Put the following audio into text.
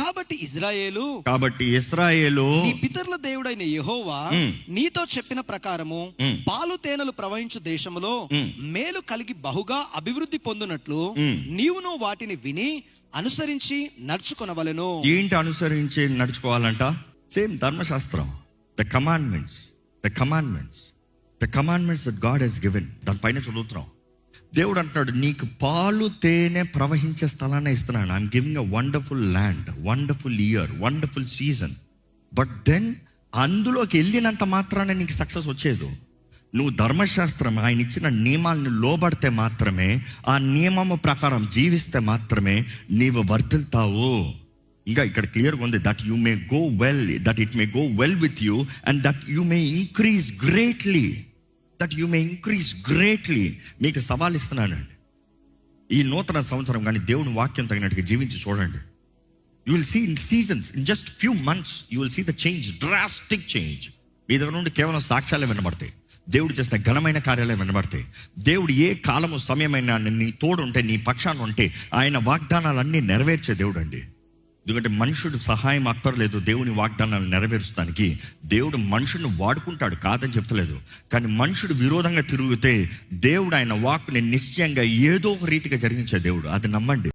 కాబట్టి ఇశ్రాయేలు నీ పితరుల దేవుడైన యెహోవా నీతో చెప్పిన ప్రకారము పాలు తేనెలు ప్రవహించు దేశములో మేలు కలిగి బహుగా అభివృద్ధి పొందునట్లు నీవును వాటిని విని అనుసరించి నడుచుకొనవలెను. ఏంటి అనుసరించి నడుచుకోవాలంట? సేమ్ ధర్మశాస్త్రం, the commandments that God has given. దానిపైన చదువుతున్నాం. దేవుడు అంటున్నాడు, నీకు పాలు తేనె ప్రవహించే స్థలాన్ని ఇస్తున్నాను. I'm giving a wonderful land, wonderful year, wonderful season. But then అందులోకి వెళ్ళినంత మాత్రాన నీకు సక్సెస్ వచ్చేది. నువ్వు ధర్మశాస్త్రం, ఆయన ఇచ్చిన నియమాలను లోబడితే మాత్రమే, ఆ నియమము ప్రకారం జీవిస్తే మాత్రమే నీవు వర్ధిల్తావు. ఇంకా ఇక్కడ క్లియర్గా ఉంది, that you may go well, that it may go well with you and that you may increase greatly. మీకు సవాల్ ఇస్తున్నానండి, ఈ నూతన సంవత్సరం కానీ దేవుని వాక్యం తగినట్టుగా జీవించి చూడండి. You will see in seasons, in just few months you will see the change, drastic change. మీ దగ్గర నుండి కేవలం సాక్ష్యాలే వినబడతాయి, దేవుడు చేసిన ఘనమైన కార్యాలే వినబడతాయి. దేవుడు ఏ కాలము సమయమైనా నీ తోడు ఉంటే, నీ పక్షాన ఉంటే, ఆయన వాగ్దానాలన్నీ నెరవేర్చే దేవుడు అండి. ఎందుకంటే మనుషుడు సహాయం అక్కర్లేదు దేవుని వాగ్దానాలు నెరవేర్చడానికి. దేవుడు మనుషుడిని వాడుకుంటాడు, కాదని చెప్తలేదు. కానీ మనుషుడు విరోధంగా తిరిగితే దేవుడు ఆయన వాక్కుని నిశ్చయంగా ఏదో ఒక రీతిగా జరిగించే దేవుడు. అది నమ్మండి.